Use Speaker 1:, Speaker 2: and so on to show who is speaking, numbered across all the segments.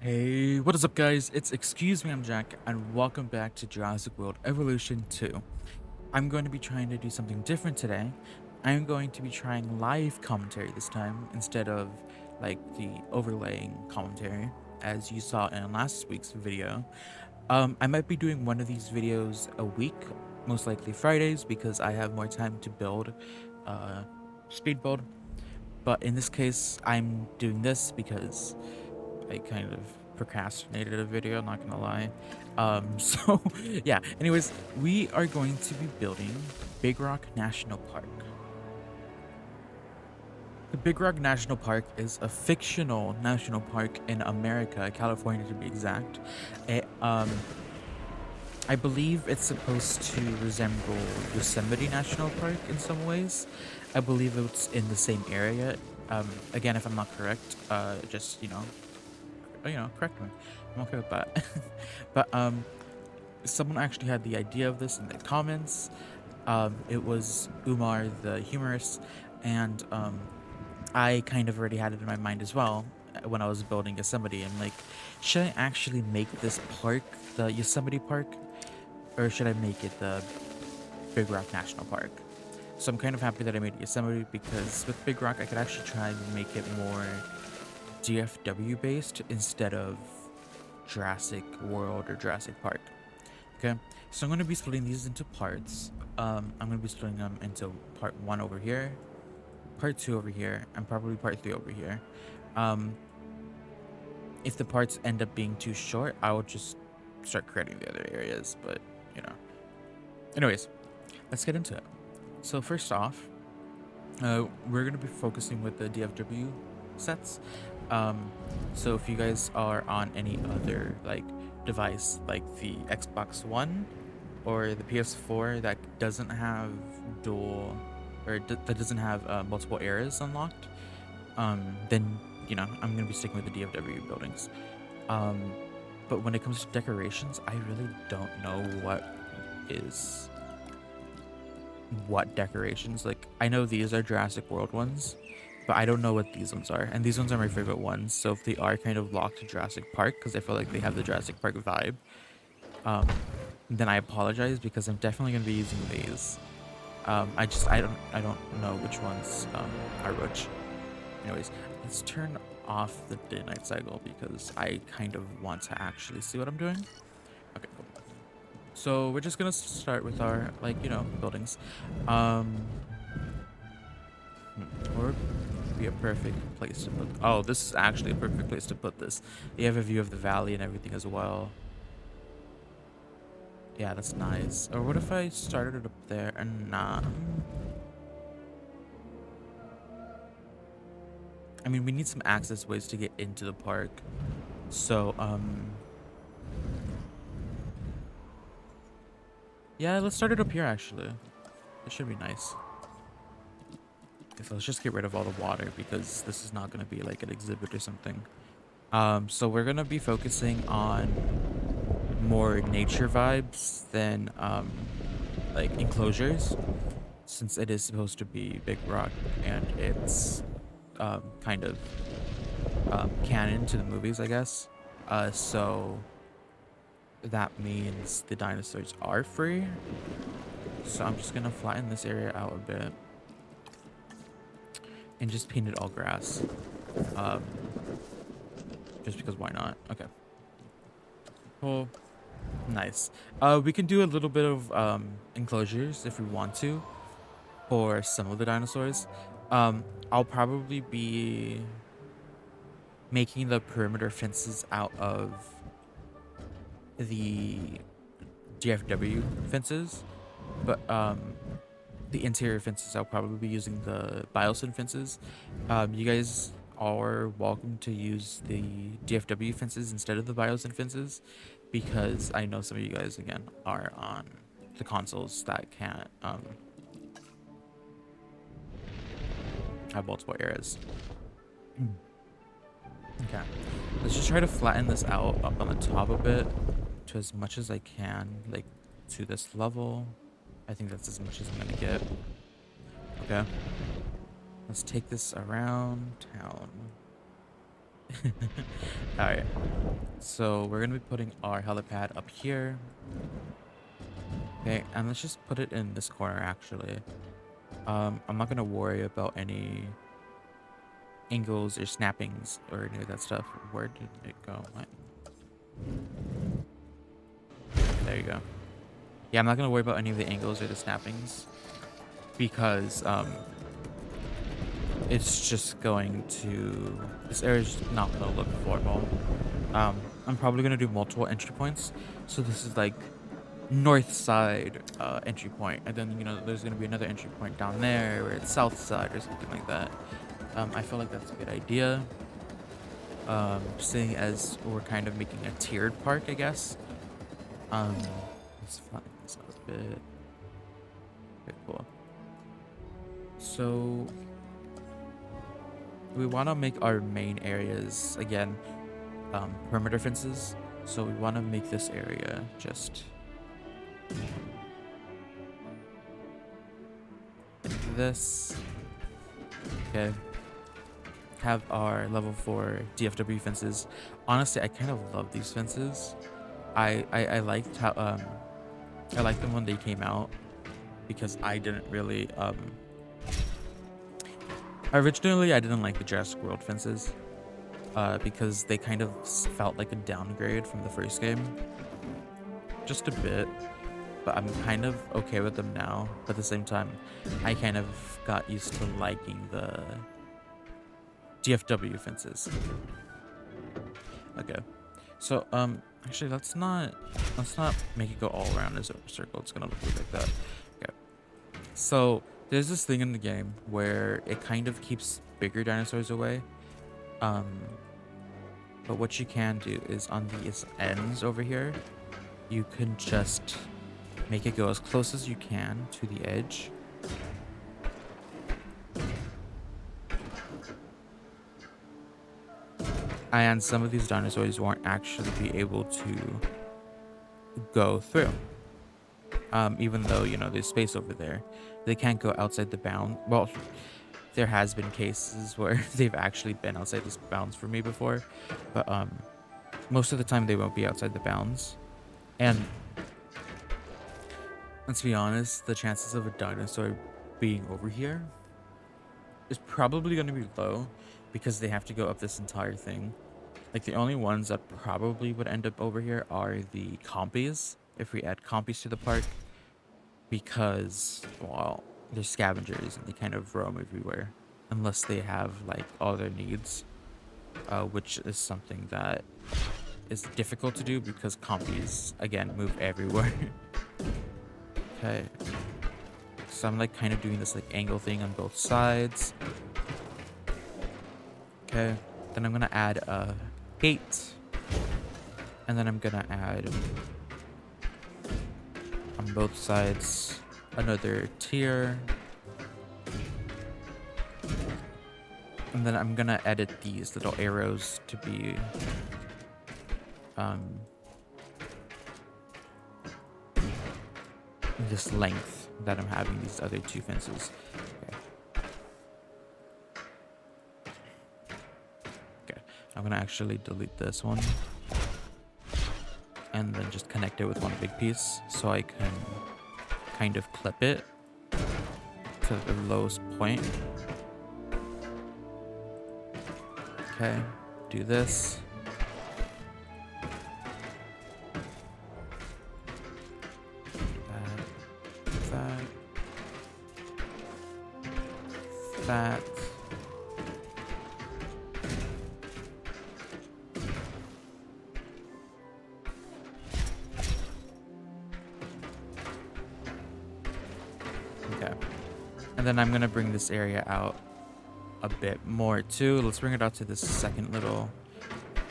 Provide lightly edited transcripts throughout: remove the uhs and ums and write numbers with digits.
Speaker 1: Hey, what is up guys? It's Excuse Me, I'm Jack, and welcome back to Jurassic World Evolution 2. I'm going to be trying to do something different today. I'm going to be trying live commentary this time instead of like the overlaying commentary as you saw in last week's video. I might be doing one of these videos a week, most likely Fridays because I have more time to build speed build. But in this case, I'm doing this because I kind of procrastinated a video, I'm not gonna lie. So yeah, anyways, we are going to be building Big Rock National Park. The Big Rock National Park is a fictional national park in America, California to be exact. I believe it's supposed to resemble Yosemite National Park in some ways. I believe it's in the same area. Again, if I'm not correct, just correct me. I'm okay with that. But someone actually had the idea of this in the comments. It was Umar the Humorous, and I kind of already had it in my mind as well when I was building Yosemite. I'm like, should I actually make this park the Yosemite Park, or should I make it the Big Rock National Park? So I'm kind of happy that I made Yosemite because with Big Rock, I could actually try and make it more DFW based instead of Jurassic World or Jurassic Park. Okay, so I'm going to be splitting these into parts. I'm going to be splitting them into part 1 over here, part 2 over here, and probably part 3 over here. If the parts end up being too short, I will just start creating the other areas, but anyways, let's get into it. So first off, we're going to be focusing with the DFW sets. So if you guys are on any other like device like the Xbox One or the PS4 that doesn't have dual or that doesn't have multiple eras unlocked, then I'm gonna be sticking with the DFW buildings. But when it comes to decorations, I really don't know what decorations. Like, I know these are Jurassic World ones, but I don't know what these ones are, and these ones are my favorite ones. So if they are kind of locked to Jurassic Park because I feel like they have the Jurassic Park vibe, then I apologize because I'm definitely gonna be using these. I don't know which ones are which. Anyways, let's turn off the day night cycle because I kind of want to actually see what I'm doing. Okay, cool. So we're just gonna start with our buildings. Or would be a perfect place to put. Oh, this is actually a perfect place to put this. You have a view of the valley and everything as well. Yeah, that's nice. Or what if I started it up there and not? I mean, we need some access ways to get into the park. So, yeah, let's start it up here actually. It should be nice. Okay, so let's just get rid of all the water because this is not going to be like an exhibit or something. So we're going to be focusing on more nature vibes than like enclosures, since it is supposed to be Big Rock and it's kind of canon to the movies, I guess. So that means the dinosaurs are free. So I'm just gonna flatten this area out a bit and just paint it all grass. Just because why not? Okay. Cool. Nice. We can do a little bit of enclosures if we want to for some of the dinosaurs. I'll probably be making the perimeter fences out of the DFW fences, but the interior fences I'll probably be using the Biosyn fences. You guys are welcome to use the DFW fences instead of the Biosyn fences because I know some of you guys again are on the consoles that can't have multiple areas. Okay, let's just try to flatten this out up on the top a bit to as much as I can, like to this level. I think that's as much as I'm gonna get. Okay, let's take this around town. All right. So we're gonna be putting our helipad up here. Okay, and let's just put it in this corner actually. I'm not gonna worry about any angles or snappings or any of that stuff. Where did it go? What? There you go. Yeah, I'm not gonna worry about any of the angles or the snappings because it's just going to, this area is not gonna look formal. I'm probably gonna do multiple entry points. So this is like north side entry point, and then there's gonna be another entry point down there where it's south side or something like that. I feel like that's a good idea. Seeing as we're kind of making a tiered park, I guess. Let's flatten this out a bit. Okay, cool. So we want to make our main areas again perimeter fences. So we want to make this area just like this. Okay. Have our level 4 DFW fences. Honestly, I kind of love these fences. I liked how I liked them when they came out because I didn't really originally I didn't like the Jurassic World fences because they kind of felt like a downgrade from the first game, just a bit. But I'm kind of okay with them now. But at the same time, I kind of got used to liking the DFW fences. Okay, so actually let's not make it go all around as a circle. It's gonna look like that. Okay, so there's this thing in the game where it kind of keeps bigger dinosaurs away. But what you can do is on these ends over here, you can just make it go as close as you can to the edge. And some of these dinosaurs won't actually be able to go through. Even though, there's space over there. They can't go outside the bound. Well, there has been cases where they've actually been outside the bounds for me before. But most of the time they won't be outside the bounds. And let's be honest, the chances of a dinosaur being over here is probably going to be low because they have to go up this entire thing. Like the only ones that probably would end up over here are the compies, if we add compies to the park, because, well, they're scavengers and they kind of roam everywhere unless they have like all their needs, which is something that is difficult to do because compies again move everywhere. Okay, so I'm like kind of doing this like angle thing on both sides. Okay, then I'm gonna add a gate, and then I'm gonna add on both sides another tier, and then I'm gonna edit these little arrows to be this length that I'm having these other two fences. Okay, I'm gonna actually delete this one and then just connect it with one big piece so I can kind of clip it to the lowest point. Okay, do this. That. Okay. And then I'm gonna bring this area out a bit more too. Let's bring it out to this second little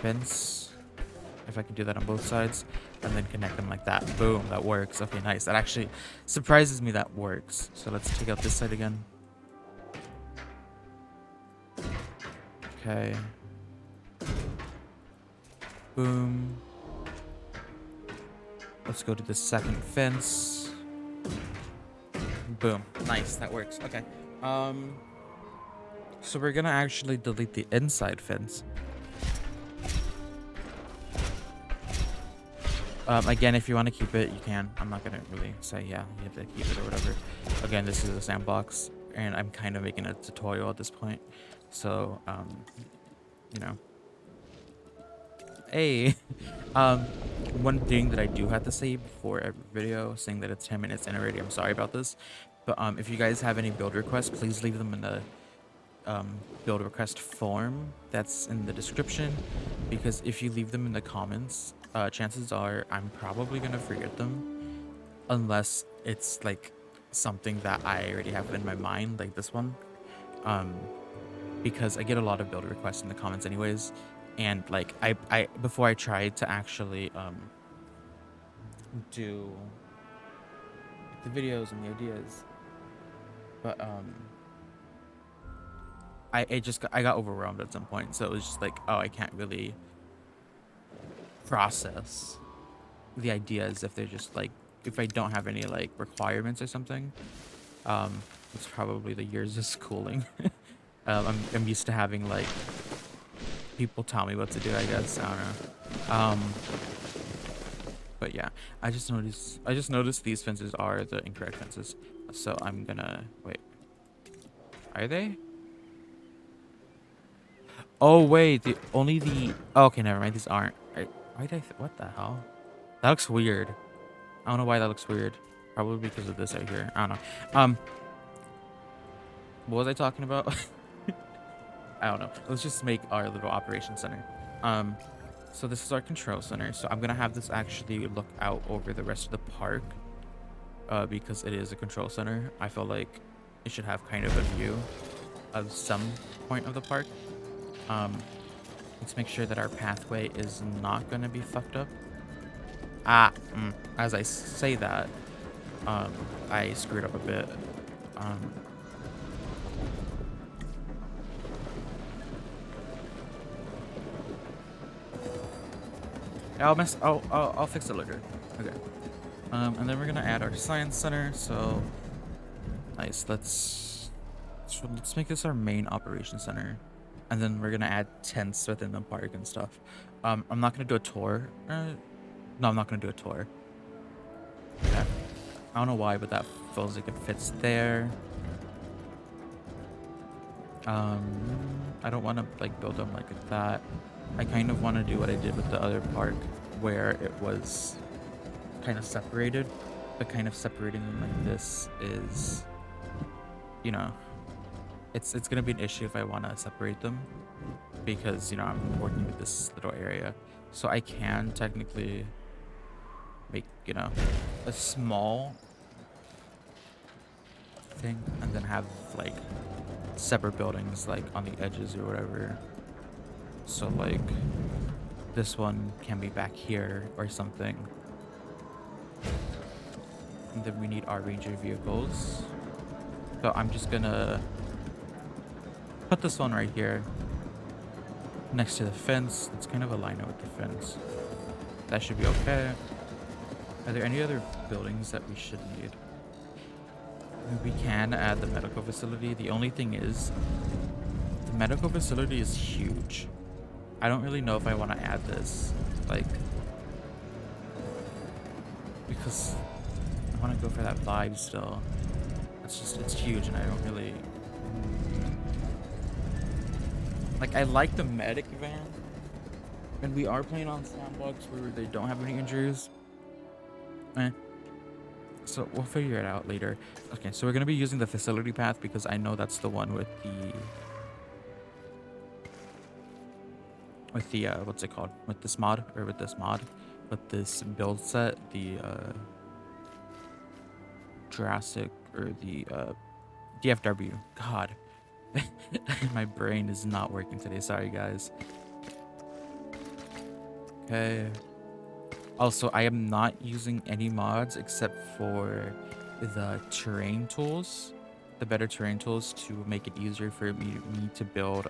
Speaker 1: fence. If I can do that on both sides. And then connect them like that. Boom, that works. Okay, nice. That actually surprises me that works. So let's take out this side again. Okay. Boom. Let's go to the second fence. Boom. Nice, that works. Okay. So we're gonna actually delete the inside fence Again, if you want to keep it, you can. I'm not gonna really say yeah, you have to keep it or whatever. Again, this is a sandbox, and I'm kind of making a tutorial at this point. So, you know, hey, um, one thing that I do have to say before every video, saying that it's 10 minutes in already. I'm sorry about this, but if you guys have any build requests, please leave them in the build request form that's in the description, because if you leave them in the comments, chances are I'm probably gonna forget them, unless it's like something that I already have in my mind, like this one. um because I get a lot of build requests in the comments anyways, and like I before I try to actually do the videos and the ideas, but I got overwhelmed at some point, so it was just like, oh, I can't really process the ideas if they're just like, if I don't have any like requirements or something. It's probably the years of schooling. I'm used to having like people tell me what to do, I guess. I don't know. But yeah, I just noticed these fences are the incorrect fences, so I'm gonna wait. Are they? Oh wait, oh, okay, never mind. These aren't. Why did what the hell? That looks weird. I don't know why that looks weird. Probably because of this right here. I don't know. What was I talking about? I don't know. Let's just make our little operation center. So this is our control center. So I'm gonna have this actually look out over the rest of the park, because it is a control center. I feel like it should have kind of a view of some point of the park. Let's make sure that our pathway is not gonna be fucked up. As I say that, I screwed up a bit. I'll fix it later. Okay. And then we're gonna add our science center. So nice. Let's make this our main operation center, and then we're gonna add tents within the park and stuff. I'm not gonna do a tour. No, I'm not gonna do a tour. Okay. I don't know why, but that feels like it fits there. I don't want to like build them like that. I kind of want to do what I did with the other park, where it was kind of separated, but kind of separating them like this is, you know, it's gonna be an issue if I want to separate them, because, you know, I'm working with this little area. So I can technically make, you know, a small thing and then have like separate buildings like on the edges or whatever. So like this one can be back here or something. And then we need our ranger vehicles. So I'm just gonna put this one right here next to the fence. Let's kind of align it with the fence. That should be okay. Are there any other buildings that we should need? We can add the medical facility. The only thing is, the medical facility is huge. I don't really know if I want to add this, like, because I want to go for that vibe still. It's huge, and I don't really like. I like the medic van, and we are playing on Sandbox where they don't have any injuries. So we'll figure it out later. Okay, so we're gonna be using the facility path because I know that's the one with the what's it called? With this mod, or with this build set, the Jurassic, or the DFW. God, my brain is not working today. Sorry, guys. Okay. Also, I am not using any mods except for the terrain tools, the better terrain tools, to make it easier for me to build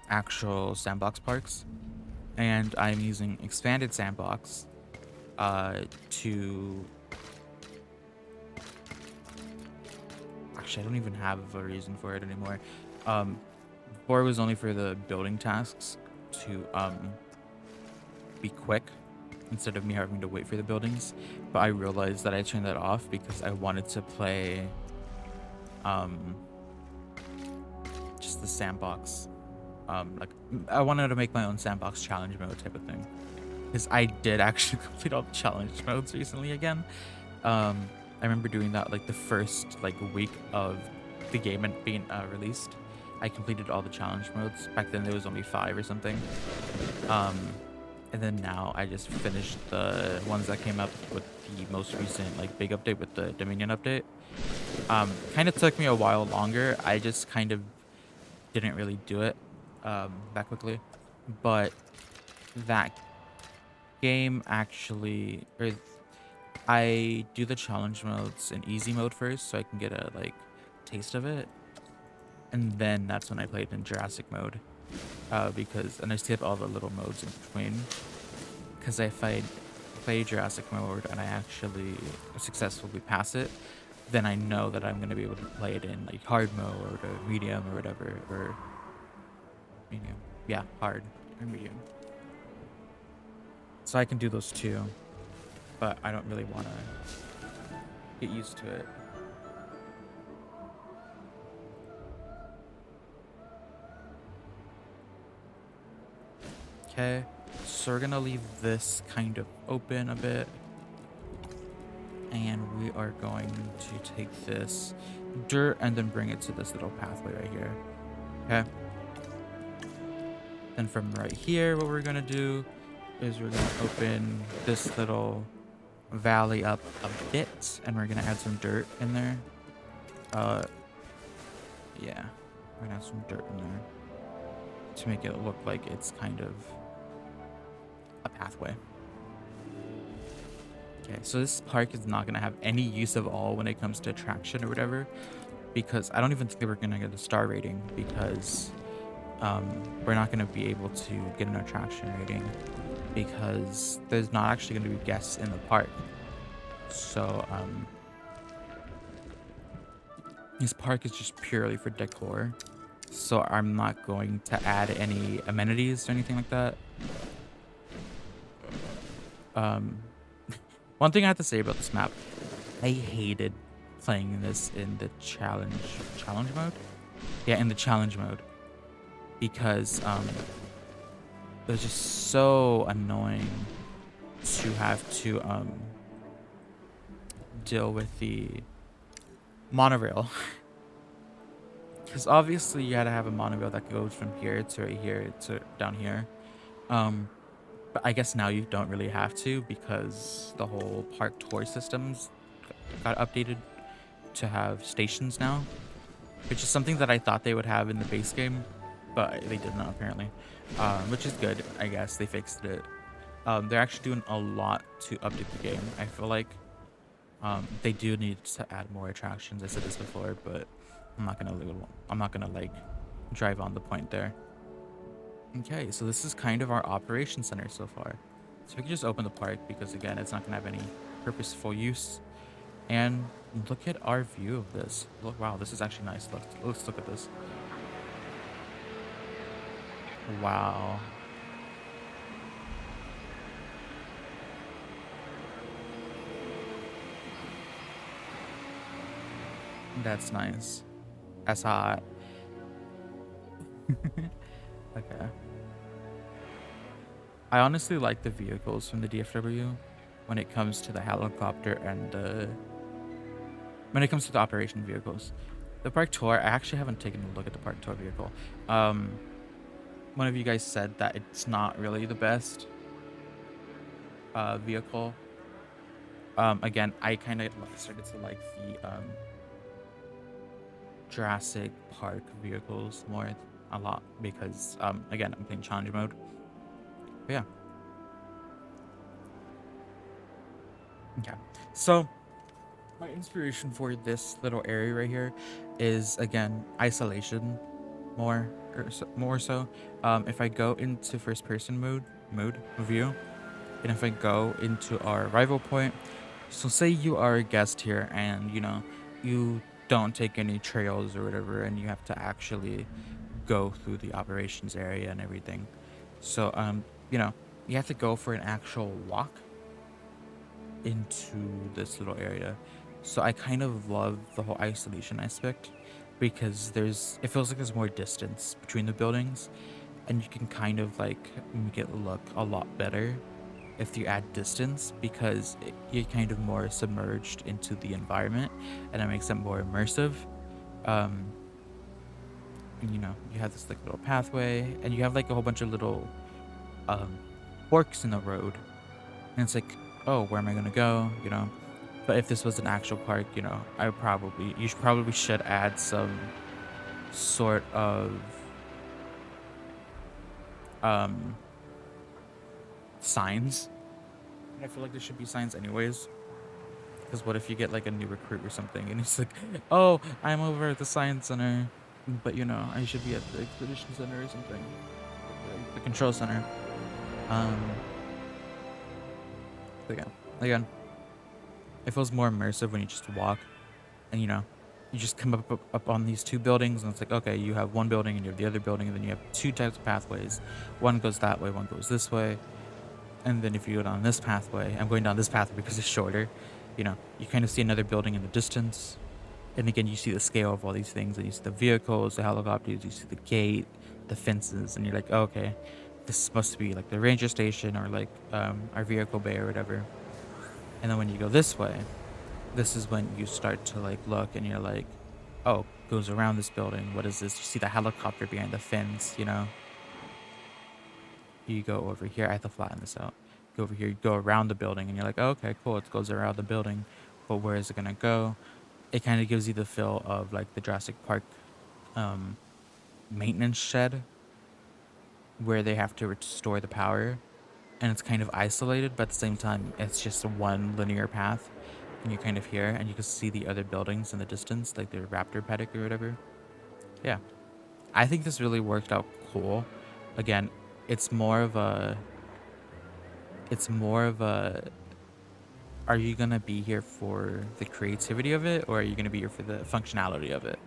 Speaker 1: actual sandbox parks. And I'm using expanded sandbox to... Actually, I don't even have a reason for it anymore. Before it was only for the building tasks to be quick. instead of me having to wait for the buildings. But I realized that I turned that off because I wanted to play um just the sandbox. I wanted to make my own sandbox challenge mode type of thing. Because I did actually complete all the challenge modes recently again. I remember doing that like the first like week of the game and being released. I completed all the challenge modes. Back then there was only 5 or something. Um, and then now I just finished the ones that came up with the most recent like big update with the Dominion update. Kind of took me a while longer. I just kind of didn't really do it that quickly, but that game actually, or I do the challenge modes in easy mode first so I can get a like taste of it, and then that's when I played in Jurassic mode, because and I skip all the little modes in between, because if I play Jurassic mode and I actually successfully pass it, then I know that I'm gonna be able to play it in like hard mode or medium or whatever, or medium, yeah, hard or medium. So I can do those too, but I don't really want to get used to it. Okay, so we're gonna leave this kind of open a bit, and we are going to take this dirt and then bring it to this little pathway right here. Okay. Then from right here, what we're gonna do is we're gonna open this little valley up a bit, and we're gonna add some dirt in there. Yeah, we're gonna add some dirt in there to make it look like it's kind of a pathway. Okay, so this park is not gonna have any use of all when it comes to attraction or whatever, because I don't even think we're gonna get a star rating, because we're not gonna be able to get an attraction rating because there's not actually gonna be guests in the park. So this park is just purely for decor. So I'm not going to add any amenities or anything like that. One thing I have to say about this map, I hated playing this in the challenge mode. Yeah, in the challenge mode, because it was just so annoying to have to deal with the monorail. Because obviously you had to have a monorail that goes from here to right here to down here. But I guess now you don't really have to, because the whole park tour systems got updated to have stations now, which is something that I thought they would have in the base game, but they did not apparently, which is good. I guess they fixed it. They're actually doing a lot to update the game. I feel like they do need to add more attractions. I said this before, but I'm not gonna like drive on the point there. Okay, so this is kind of our operation center so far. So we can just open the park, because again, it's not gonna have any purposeful use. And look at our view of this. Look, wow, this is actually nice. Let's look at this. Wow. That's nice. That's hot. Okay. I honestly like the vehicles from the DFW when it comes to the helicopter and when it comes to the operation vehicles. The park tour, I actually haven't taken a look at the park tour vehicle. One of you guys said that it's not really the best vehicle. Again, I kind of started to like the Jurassic Park vehicles a lot, because again, I'm playing challenge mode. But yeah. Okay. So my inspiration for this little area right here is, again, isolation more so. If I go into first person mode view, and if I go into our arrival point, so say you are a guest here and you don't take any trails or whatever, and you have to actually go through the operations area and everything. So you have to go for an actual walk into this little area. So I kind of love the whole isolation aspect because it feels like there's more distance between the buildings, and you can kind of like make it look a lot better if you add distance because you're kind of more submerged into the environment, and it makes it more immersive. Um, and, you have this like little pathway, and you have like a whole bunch of little um, forks in the road, and it's like, oh, where am I gonna go? But if this was an actual park, you probably should add some sort of um signs. And I feel like there should be signs anyways. Because what if you get like a new recruit or something and he's like, oh, I'm over at the science center, but I should be at the expedition center or something, the control center. Um, but yeah, again, it feels more immersive when you just walk, and you just come up on these two buildings, and it's like, okay, you have one building and you have the other building, and then you have two types of pathways. One goes that way, one goes this way. And then if you go down this pathway, I'm going down this pathway because it's shorter, you kind of see another building in the distance. And again, you see the scale of all these things, and you see the vehicles, the helicopters, you see the gate, the fences, and you're like, oh, okay, this must be like the ranger station or like our vehicle bay or whatever. And then when you go this way, this is when you start to like look, and you're like, oh, goes around this building. What is this? You see the helicopter behind the fence, You go over here. I have to flatten this out. Go over here, you go around the building, and you're like, oh, okay, cool. It goes around the building, but where is it gonna go? It kind of gives you the feel of like the Jurassic Park um, maintenance shed, where they have to restore the power, and it's kind of isolated, but at the same time, it's just one linear path, and you're kind of here, and you can see the other buildings in the distance, like the raptor paddock or whatever. Yeah, I think this really worked out cool. Again, it's more of a are you gonna be here for the creativity of it, or are you gonna be here for the functionality of it?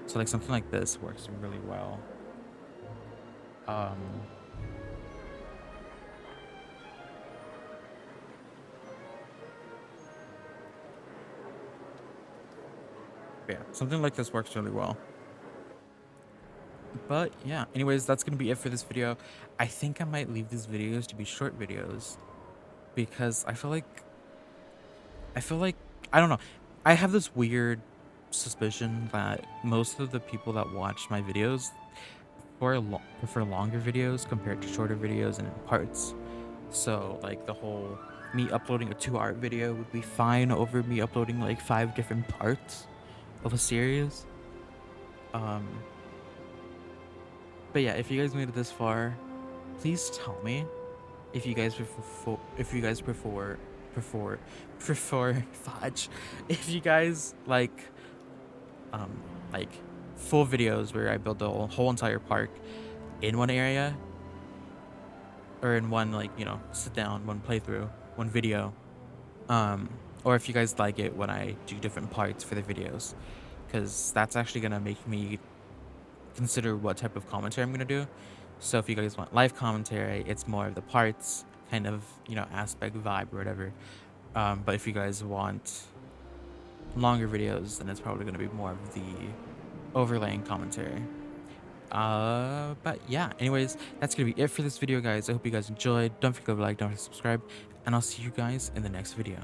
Speaker 1: So like something like this works really well. um yeah, something like this works really well. But yeah, anyways, that's gonna be it for this video. I think I might leave these videos to be short videos because I feel like I don't know. I have this weird suspicion that most of the people that watch my videos prefer longer videos compared to shorter videos and in parts. So like the whole me uploading a 2-hour video would be fine over me uploading like 5 different parts of a series. Um, but yeah, if you guys made it this far, please tell me if you guys prefer fudge. If you guys um like full videos where I build the whole entire park in one area, or in one like sit down, one playthrough, one video, um or if you guys like it when I do different parts for the videos, because that's actually gonna make me consider what type of commentary I'm gonna do. So if you guys want live commentary, it's more of the parts kind of aspect vibe or whatever. But if you guys want longer videos, then it's probably gonna be more of the overlaying commentary. But yeah, anyways, that's gonna be it for this video, guys. I hope you guys enjoyed. Don't forget to like, don't forget to subscribe, and I'll see you guys in the next video.